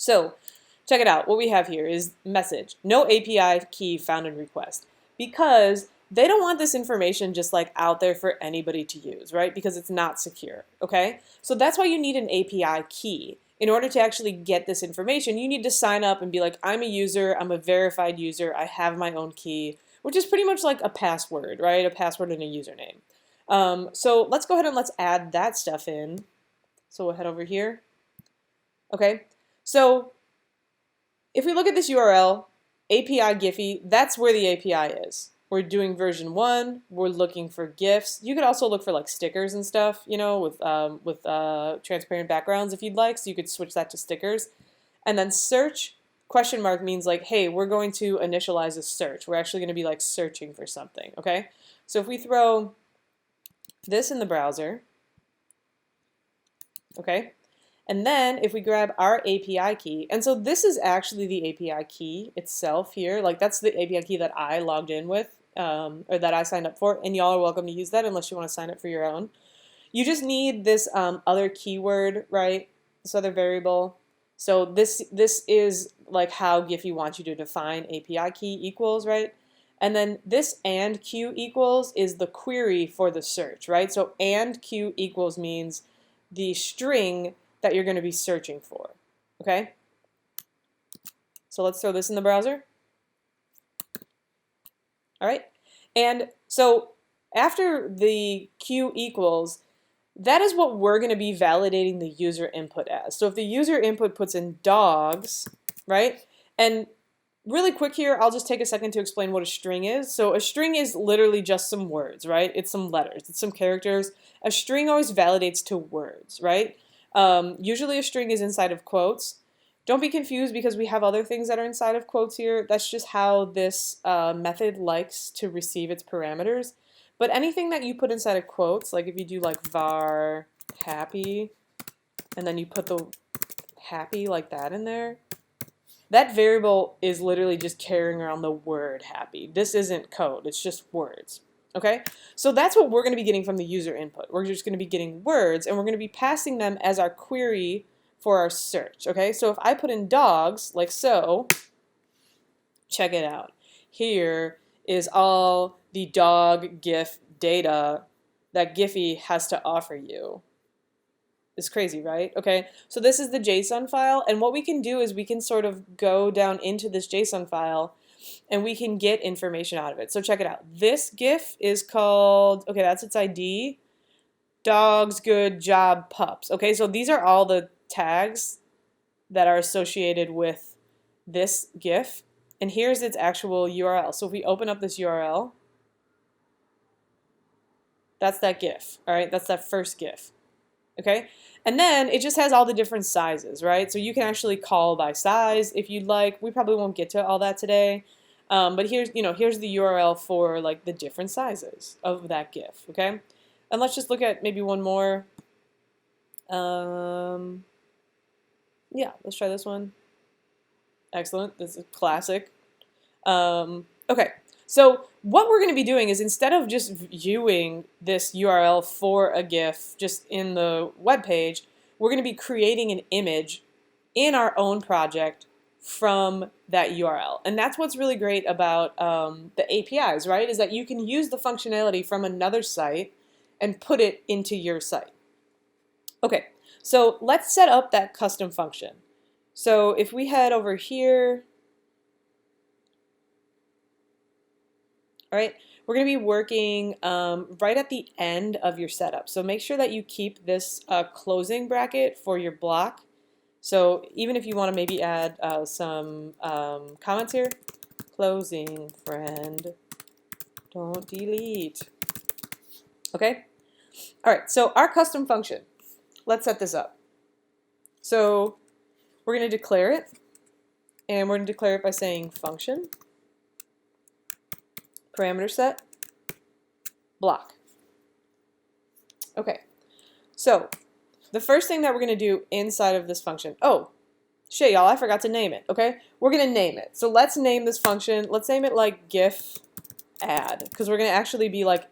So check it out. What we have here is message, no API key found in request, because they don't want this information just like out there for anybody to use, right? Because it's not secure, okay? So that's why you need an API key. In order to actually get this information, you need to sign up and be like, I'm a user, I'm a verified user, I have my own key, which is pretty much like a password, right? A password and a username. So let's go ahead and let's add that stuff in. So we'll head over here. Okay, so if we look at this URL, API Giphy, that's where the API is. We're doing version 1, we're looking for GIFs. You could also look for like stickers and stuff, you know, with transparent backgrounds if you'd like, so you could switch that to stickers. And then search, question mark means like, hey, we're going to initialize a search. We're actually going to be like searching for something, okay? So if we throw this in the browser, okay? And then if we grab our API key, and so this is actually the API key itself here, like that's the API key that I logged in with, or that I signed up for, and y'all are welcome to use that unless you want to sign up for your own. You just need this other keyword, right? This other variable. So this is like how Giphy wants you to define API key equals, right? And then this and q equals is the query for the search, right? So and q equals means the string that you're going to be searching for, okay? So let's throw this in the browser. All right, and so after the q equals, that is what we're going to be validating the user input as. So if the user input puts in dogs, right, and really quick here, I'll just take a second to explain what a string is. So a string is literally just some words, right? It's some letters, it's some characters. A string always validates to words, right? Usually a string is inside of quotes. Don't be confused because we have other things that are inside of quotes here. That's just how this method likes to receive its parameters. But anything that you put inside of quotes, like if you do like var happy, and then you put the happy like that in there, that variable is literally just carrying around the word happy. This isn't code, it's just words. Okay, so that's what we're going to be getting from the user input. We're just going to be getting words, and we're going to be passing them as our query for our search. Okay, so if I put in dogs, like so, check it out. Here is all the dog GIF data that Giphy has to offer you. It's crazy, right? Okay, so this is the JSON file, and what we can do is we can sort of go down into this JSON file and we can get information out of it. So check it out. This GIF is called, okay, that's its ID, dogs, good job, pups. Okay, so these are all the tags that are associated with this GIF, and here's its actual URL. So if we open up this URL, that's that GIF, all right? That's that first GIF, okay? And then it just has all the different sizes, right? So you can actually call by size if you'd like. We probably won't get to all that today. But here's, here's the URL for like the different sizes of that GIF, okay? And let's just look at maybe one more. Yeah, let's try this one. Excellent, this is classic. Okay, so what we're going to be doing is instead of just viewing this URL for a GIF just in the web page, we're going to be creating an image in our own project from that URL. And that's what's really great about the APIs, right? Is that you can use the functionality from another site and put it into your site. Okay, so let's set up that custom function. So if we head over here, all right, we're going to be working right at the end of your setup. So make sure that you keep this closing bracket for your block. So even if you want to maybe add some comments here, closing friend, don't delete. Okay? All right, so our custom function, let's set this up. So we're going to declare it, and we're going to declare it by saying function, parameter set, block. Okay, so the first thing that we're going to do inside of this function, oh, shit, y'all, I forgot to name it, okay? We're going to name it. So let's name this function, let's name it like GIF add, because we're going to actually be like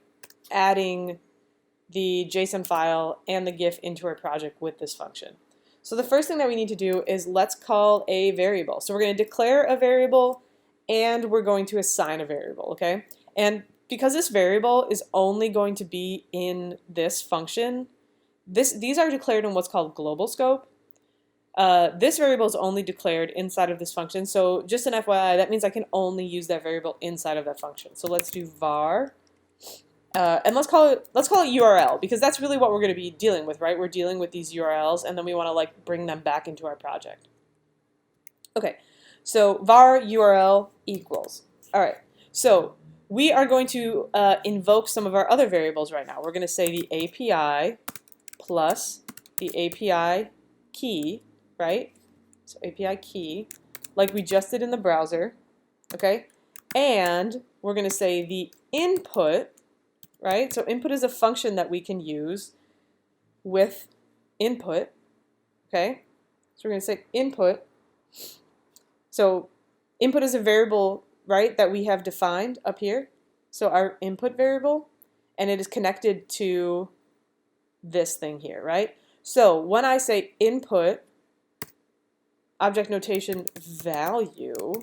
adding the JSON file and the GIF into our project with this function. So the first thing that we need to do is let's call a variable. So we're going to declare a variable and we're going to assign a variable, okay? And because this variable is only going to be in this function, these are declared in what's called global scope. This variable is only declared inside of this function. So just an FYI, that means I can only use that variable inside of that function. So let's do var. And let's call it URL, because that's really what we're going to be dealing with, right? We're dealing with these URLs, and then we want to like bring them back into our project. Okay, so var URL equals. All right, so we are going to invoke some of our other variables right now. We're going to say the API plus the API key, right? So API key, like we just did in the browser, okay? And we're going to say the input, right? So input is a function that we can use with input, okay? So we're going to say input. So input is a variable, right, that we have defined up here. So our input variable, and it is connected to this thing here, right? So when I say input object notation value,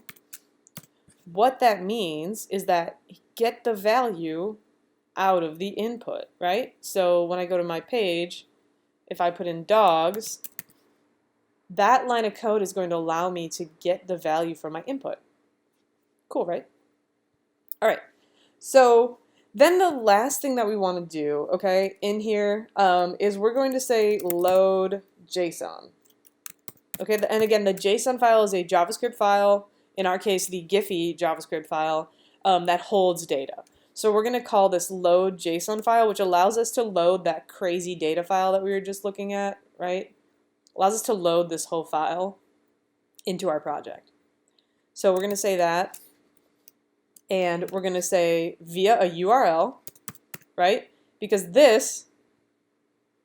what that means is that get the value out of the input, right? So when I go to my page, if I put in dogs, that line of code is going to allow me to get the value from my input. Cool, right? All right, so then the last thing that we want to do, okay, in here is we're going to say load JSON. Okay, and again, the JSON file is a JavaScript file, in our case, the Giphy JavaScript file that holds data. So we're going to call this load JSON file, which allows us to load that crazy data file that we were just looking at, right? Allows us to load this whole file into our project. So we're going to say that, and we're going to say via a URL, right? Because this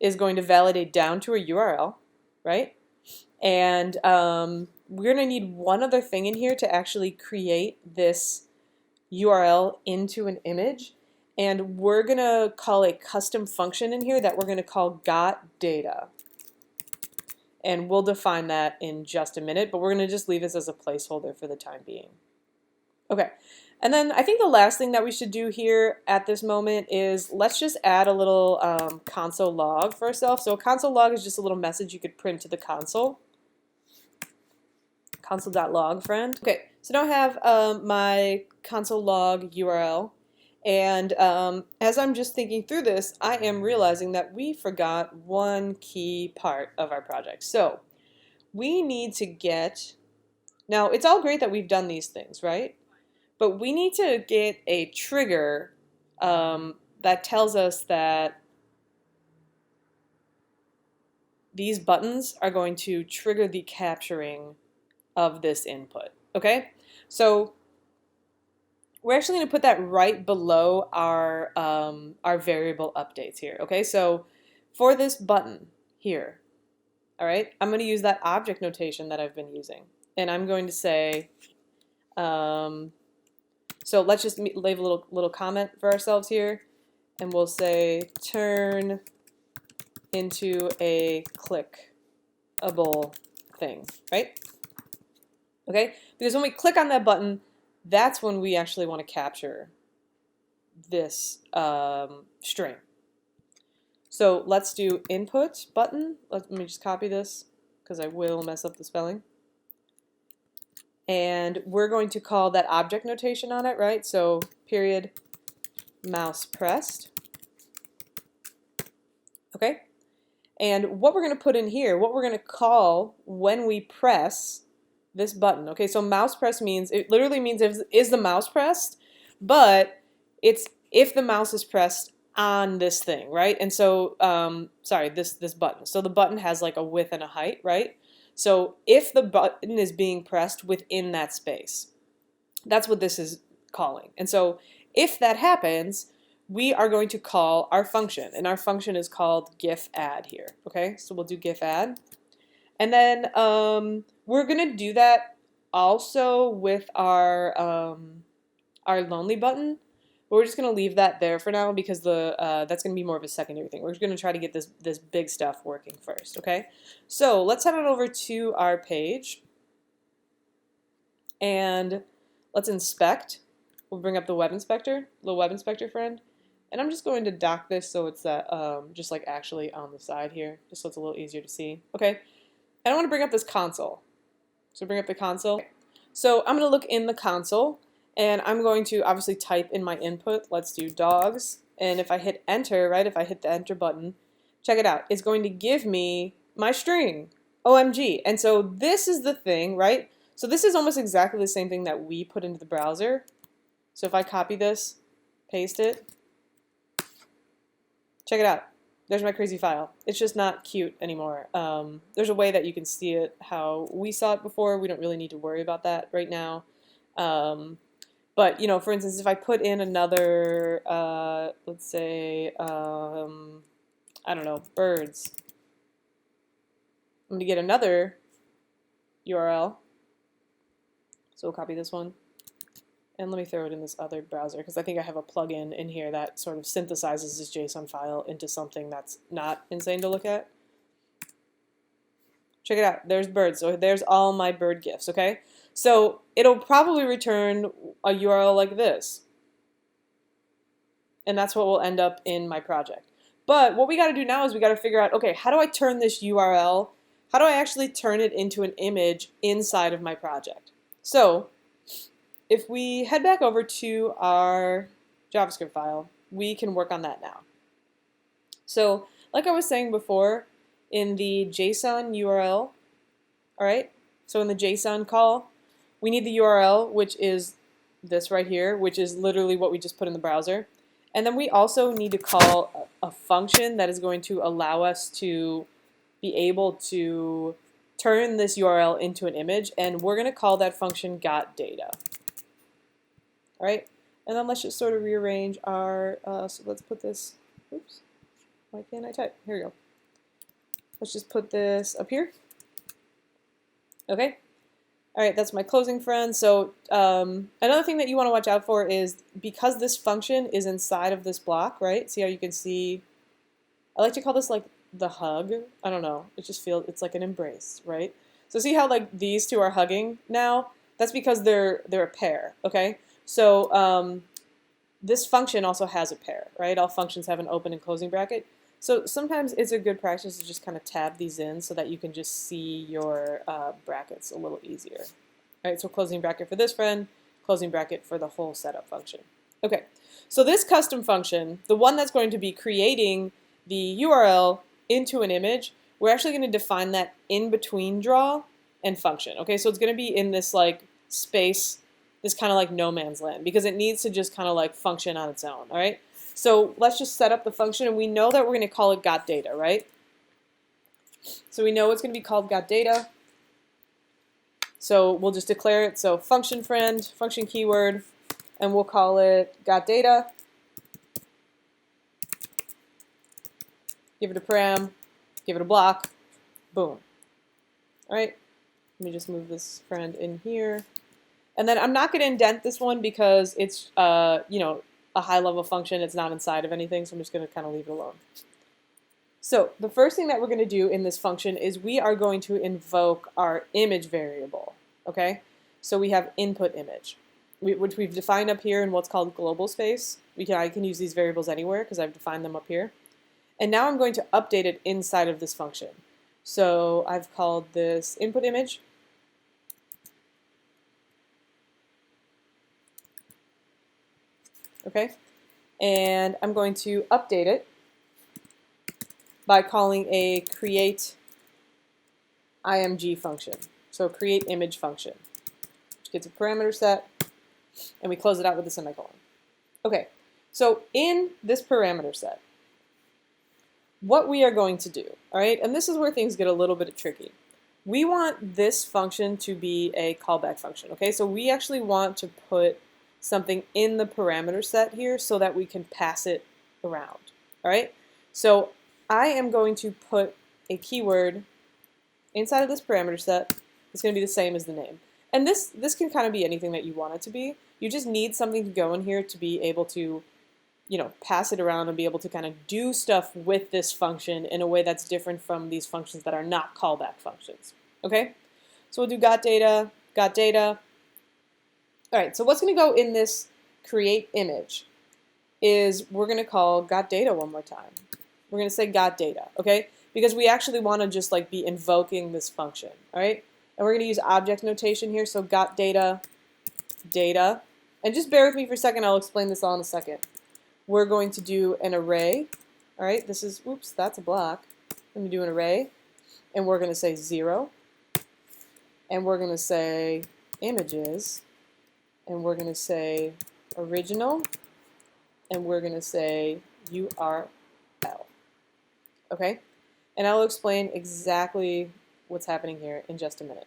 is going to validate down to a URL, right? And we're going to need one other thing in here to actually create this URL into an image, and we're going to call a custom function in here that we're going to call GotData. And we'll define that in just a minute, but we're going to just leave this as a placeholder for the time being. Okay, and then I think the last thing that we should do here at this moment is let's just add a little console log for ourselves. So a console log is just a little message you could print to the console. Console.log friend. Okay, so now I have my console log URL, and as I'm just thinking through this, I am realizing that we forgot one key part of our project. So we need to get, now it's all great that we've done these things, right? But we need to get a trigger that tells us that these buttons are going to trigger the capturing of this input, okay? So we're actually going to put that right below our variable updates here, okay? So for this button here, all right, I'm going to use that object notation that I've been using, and I'm going to say, so let's just leave a little comment for ourselves here, and we'll say turn into a clickable thing, right? Okay, because when we click on that button, that's when we actually want to capture this string. So let's do input button. Let me just copy this because I will mess up the spelling. And we're going to call that object notation on it, right? So period mouse pressed. Okay, and what we're going to put in here, what we're going to call when we press this button. Okay, so mouse press means, it literally means is the mouse pressed, but it's if the mouse is pressed on this thing, right? And so, sorry, this button. So the button has like a width and a height, right? So if the button is being pressed within that space, that's what this is calling. And so if that happens, we are going to call our function, and our function is called gif add here, okay? So we'll do gif add. And then we're going to do that also with our lonely button. But we're just going to leave that there for now because that's going to be more of a secondary thing. We're just going to try to get this big stuff working first, okay? So let's head on over to our page and let's inspect. We'll bring up the web inspector, the web inspector friend, and I'm just going to dock this so it's that just like actually on the side here, just so it's a little easier to see. Okay, and I want to bring up this console. So bring up the console. So I'm going to look in the console, and I'm going to obviously type in my input. Let's do dogs, and if I hit enter, right, if I hit the enter button, check it out. It's going to give me my string, OMG. And so this is the thing, right? So this is almost exactly the same thing that we put into the browser. So if I copy this, paste it, check it out. There's my crazy file. It's just not cute anymore. There's a way that you can see it how we saw it before. We don't really need to worry about that right now. But, you know, for instance, if I put in another, let's say, I don't know, birds, I'm going to get another URL. So we'll copy this one. And let me throw it in this other browser because I think I have a plugin in here that sort of synthesizes this JSON file into something that's not insane to look at. Check it out. There's birds. So there's all my bird GIFs, okay? So it'll probably return a URL like this. And that's what will end up in my project. But what we got to do now is we got to figure out, okay, how do I turn this URL? How do I actually turn it into an image inside of my project? So if we head back over to our JavaScript file, we can work on that now. So like I was saying before, in the JSON URL, all right, so in the JSON call, we need the URL, which is this right here, which is literally what we just put in the browser. And then we also need to call a function that is going to allow us to be able to turn this URL into an image, and we're going to call that function GotData. All right, and then let's just sort of rearrange our, so let's put this, oops, why can't I type? Here we go. Let's just put this up here. Okay, all right, that's my closing friend. So another thing that you want to watch out for is because this function is inside of this block, right? See how you can see, I like to call this like the hug. I don't know, it just feels, it's like an embrace, right? So see how like these two are hugging now? That's because they're a pair, okay? So this function also has a pair, right? All functions have an open and closing bracket. So sometimes it's a good practice to just kind of tab these in so that you can just see your brackets a little easier. All right, so closing bracket for this friend, closing bracket for the whole setup function. Okay, so this custom function, the one that's going to be creating the URL into an image, we're actually going to define that in between draw and function. Okay, so it's going to be in this like space, this kind of like no man's land, because it needs to just kind of like function on its own, all right? So let's just set up the function, and we know that we're going to call it GotData, right? So we know it's going to be called GotData. So we'll just declare it. So function friend, function keyword, and we'll call it GotData. Give it a param, give it a block, boom. All right, let me just move this friend in here. And then I'm not going to indent this one because it's, you know, a high-level function. It's not inside of anything, so I'm just going to kind of leave it alone. So the first thing that we're going to do in this function is we are going to invoke our image variable, okay? So we have input image, which we've defined up here in what's called global space. I can use these variables anywhere because I've defined them up here. And now I'm going to update it inside of this function. So I've called this input image. Okay, and I'm going to update it by calling a create img function. So create image function, which gets a parameter set, and we close it out with a semicolon. Okay, so in this parameter set, what we are going to do, all right, and this is where things get a little bit tricky. We want this function to be a callback function, okay? So we actually want to put something in the parameter set here so that we can pass it around, all right? So I am going to put a keyword inside of this parameter set. It's going to be the same as the name. And this can kind of be anything that you want it to be. You just need something to go in here to be able to, pass it around and be able to kind of do stuff with this function in a way that's different from these functions that are not callback functions. Okay? So we'll do GotData, GotData. All right, so what's going to go in this create image is we're going to call GotData one more time. We're going to say GotData, okay? Because we actually want to just like be invoking this function, all right? And we're going to use object notation here, so GotData, data. And just bear with me for a second, I'll explain this all in a second. We're going to do an array, all right? This is, oops, that's a block. Let me do an array, and we're going to say 0, and we're going to say images, and we're going to say original, and we're going to say URL. Okay? And I'll explain exactly what's happening here in just a minute.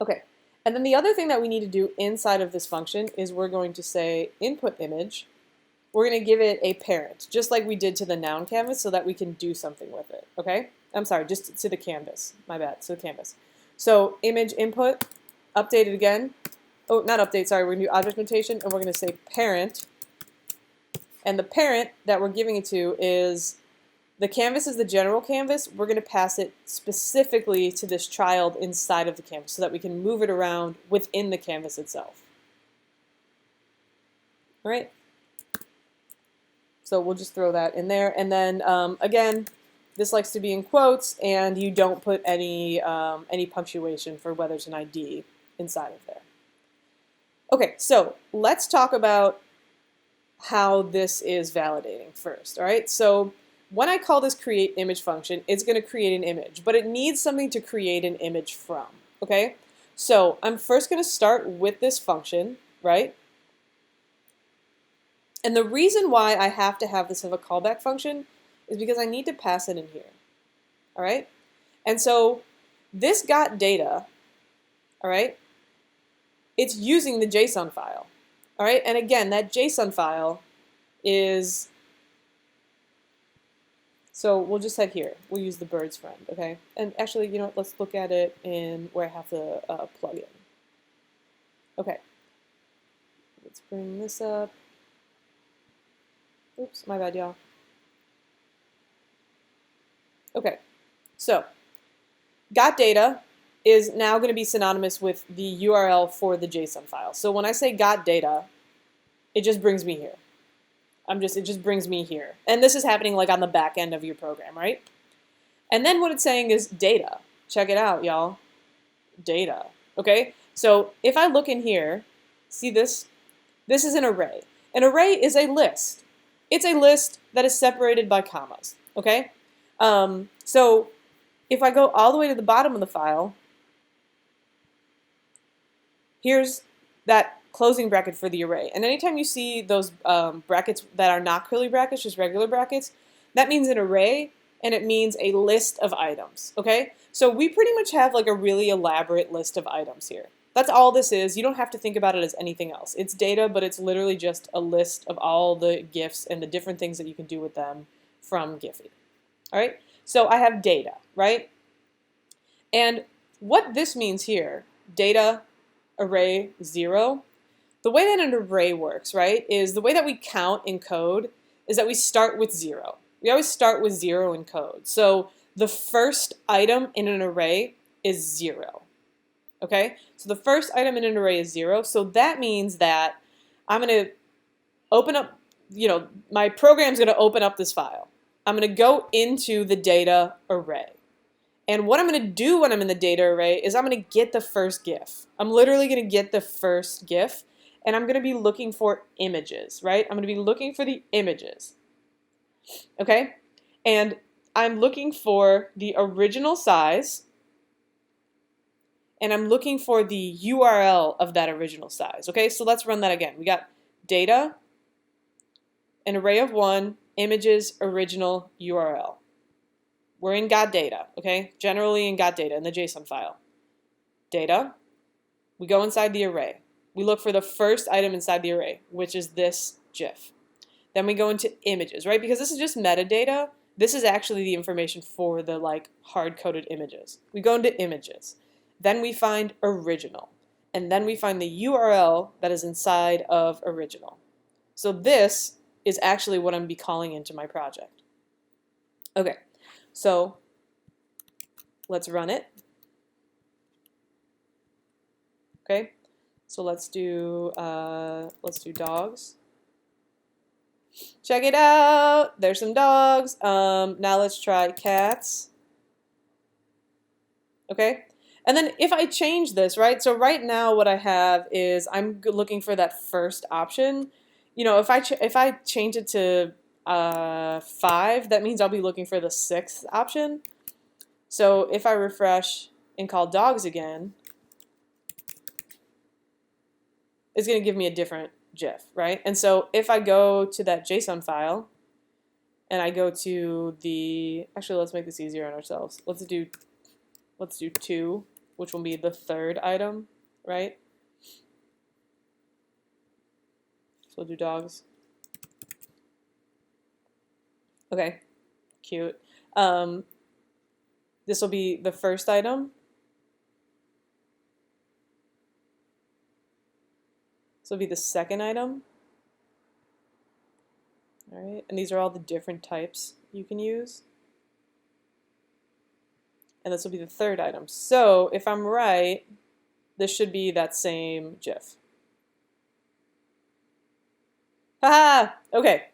Okay. And then the other thing that we need to do inside of this function is we're going to say input image. We're going to give it a parent, just like we did to the noun canvas, so that we can do something with it. Okay? I'm sorry, just to the canvas. My bad. So the canvas. So image input, update it again. Oh, not update, sorry. We're going to do object notation, and we're going to say parent. And the parent that we're giving it to is, the canvas is the general canvas. We're going to pass it specifically to this child inside of the canvas so that we can move it around within the canvas itself. All right? So we'll just throw that in there. And then, again, this likes to be in quotes, and you don't put any punctuation for whether it's an ID inside of there. Okay, so let's talk about how this is validating first, all right? So when I call this create image function, it's going to create an image, but it needs something to create an image from, okay? So I'm first going to start with this function, right? And the reason why I have to have this have a callback function is because I need to pass it in here, all right? And so this GotData, all right, it's using the JSON file. All right, and again, that JSON file is, so we'll just head here. We'll use the birds friend, okay? And actually, you know what, let's look at it in where I have the plugin. Okay, let's bring this up. Oops, my bad, y'all. Okay, so GotData is now going to be synonymous with the URL for the JSON file. So when I say GotData, it just brings me here. It just brings me here. And this is happening like on the back end of your program, right? And then what it's saying is data. Check it out, y'all. Data. Okay? So if I look in here, see this? This is an array. An array is a list. It's a list that is separated by commas. Okay? So if I go all the way to the bottom of the file, here's that closing bracket for the array. And anytime you see those brackets that are not curly brackets, just regular brackets, that means an array, and it means a list of items, okay? So we pretty much have like a really elaborate list of items here. That's all this is. You don't have to think about it as anything else. It's data, but it's literally just a list of all the GIFs and the different things that you can do with them from Giphy. All right? So I have data, right? And what this means here, data, array, 0, the way that an array works, right, is the way that we count in code is that we start with 0. We always start with 0 in code. So the first item in an array is 0. Okay? So the first item in an array is 0. So that means that I'm going to open up, my program's going to open up this file. I'm going to go into the data array. And what I'm going to do when I'm in the data array is I'm going to get the first GIF. I'm literally going to get the first GIF, and I'm going to be looking for images, right? I'm going to be looking for the images. Okay? And I'm looking for the original size, and I'm looking for the URL of that original size. Okay? So let's run that again. We got data, an array of 1, images, original, URL. We're in GotData, okay? Generally in GotData, in the JSON file. Data, we go inside the array. We look for the first item inside the array, which is this GIF. Then we go into images, right? Because this is just metadata. This is actually the information for the hard-coded images. We go into images. then we find original, and then we find the URL that is inside of original. So this is actually what I'm going to be calling into my project. Okay, so let's run it. Okay, so let's do dogs. Check it out. There's some dogs. Now let's try cats. Okay, and then if I change this, right? So right now what I have is I'm looking for that first option. You know, if I change it to 5, that means I'll be looking for the 6th option. So if I refresh and call dogs again, it's going to give me a different GIF, right? And so if I go to that JSON file and I go to the, actually let's make this easier on ourselves. Let's do 2, which will be the 3rd item, right? So we'll do dogs. Okay, cute. This will be the 1st item. This will be the 2nd item. All right, and these are all the different types you can use. And this will be the 3rd item. So if I'm right, this should be that same GIF. Haha! Okay.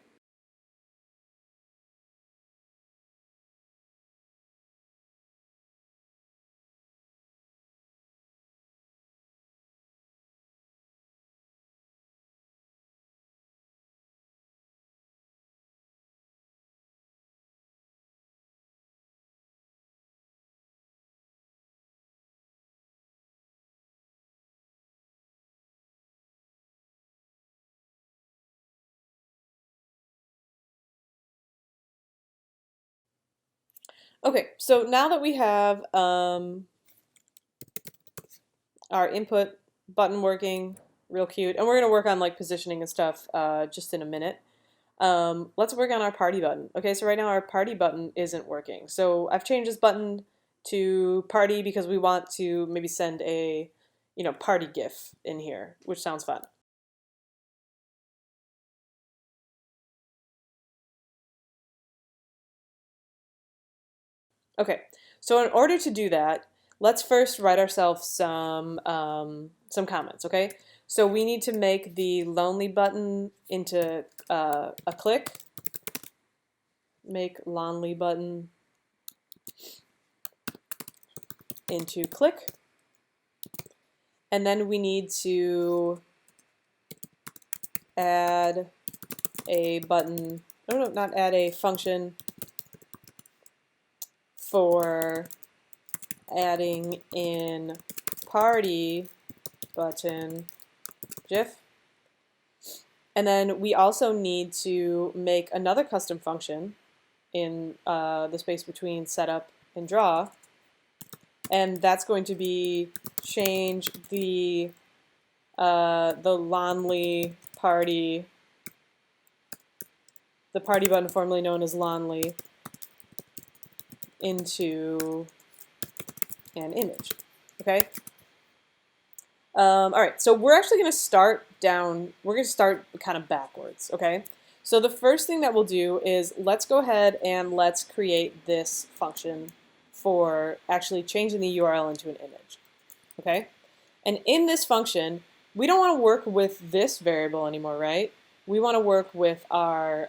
Okay, so now that we have our input button working, real cute, and we're going to work on like positioning and stuff just in a minute. Let's work on our party button. Okay, so right now our party button isn't working. So I've changed this button to party because we want to maybe send a, party GIF in here, which sounds fun. Okay, so in order to do that, let's first write ourselves some comments. Okay, so we need to make the lonely button into a click. Make lonely button into click, and then we need to add a button. No, not add a function for adding in party button GIF. And then we also need to make another custom function in the space between setup and draw, and that's going to be change the lonely party, the party button formerly known as lonely, into an image. Okay. All right, so we're actually going to start down. We're going to start kind of backwards. Okay. So the first thing that we'll do is let's go ahead and let's create this function for actually changing the URL into an image. Okay. And in this function, we don't want to work with this variable anymore, right? We want to work with our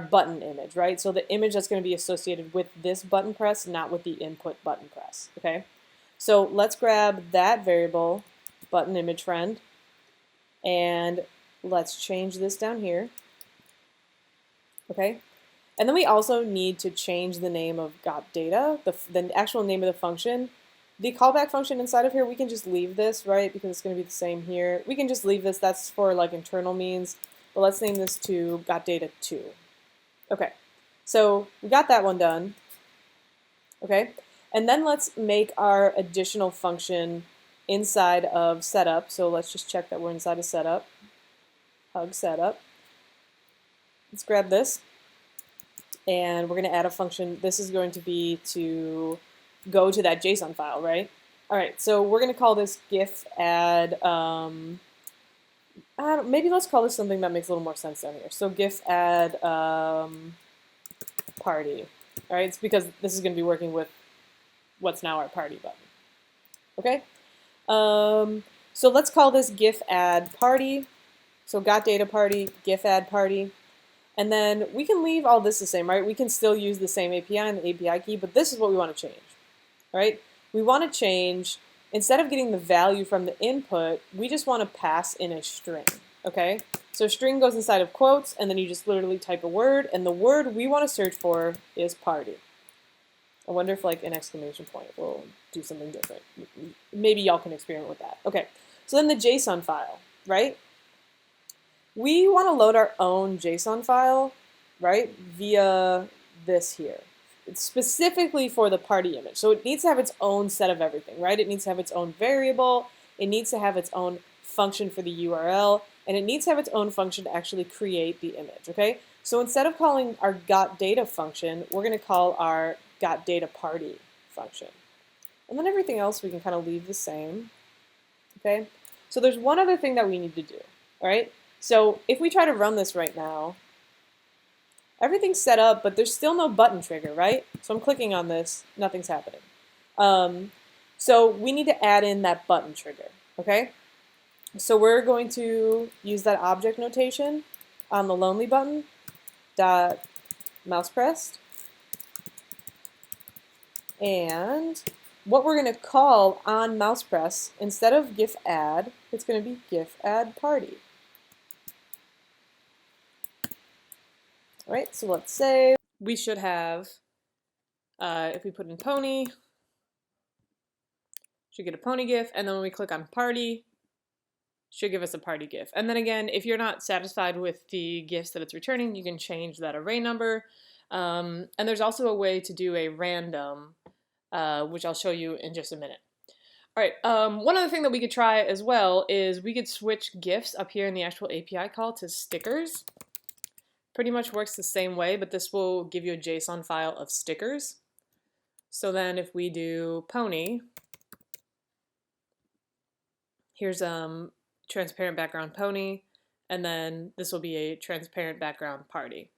button image, right? So the image that's going to be associated with this button press, not with the input button press, okay? So let's grab that variable, button image friend, and let's change this down here, okay? And then we also need to change the name of GotData, the actual name of the function. The callback function inside of here, we can just leave this, right? Because it's going to be the same here. We can just leave this. That's for like internal means. But let's name this to GotData2. Okay, so we got that one done. Okay, and then let's make our additional function inside of setup. So let's just check that we're inside of setup. Hug setup. Let's grab this, and we're going to add a function. This is going to be to go to that JSON file, right? All right, so we're going to call this GIF add. Maybe let's call this something that makes a little more sense down here. So GIF add party. All right, it's because this is going to be working with what's now our party button. Okay. So let's call this GIF add party. So GotData party, GIF add party. And then we can leave all this the same, right? We can still use the same API and the API key, but this is what we want to change, right? We want to change, instead of getting the value from the input, we just want to pass in a string, okay? So string goes inside of quotes, and then you just literally type a word, and the word we want to search for is party. I wonder if like an exclamation point will do something different. Maybe y'all can experiment with that. Okay, so then the JSON file, right? We want to load our own JSON file, right, via this here. It's specifically for the party image. So it needs to have its own set of everything, right? It needs to have its own variable. It needs to have its own function for the URL. And it needs to have its own function to actually create the image, okay? So instead of calling our GotData function, we're going to call our GotData party function. And then everything else we can kind of leave the same, okay? So there's one other thing that we need to do, all right? So if we try to run this right now, everything's set up, but there's still no button trigger, right? So I'm clicking on this, nothing's happening. So we need to add in that button trigger, okay? So we're going to use that object notation on the lonely button, dot mouse pressed. And what we're going to call on mouse press, instead of GIF add, it's going to be GIF add party. All right, so let's say we should have, if we put in pony, should get a pony GIF, and then when we click on party, should give us a party GIF. And then again, if you're not satisfied with the GIFs that it's returning, you can change that array number. And there's also a way to do a random, which I'll show you in just a minute. All right, one other thing that we could try as well is we could switch GIFs up here in the actual API call to stickers. Pretty much works the same way, but this will give you a JSON file of stickers. So then if we do pony, here's transparent background pony, and then this will be a transparent background party.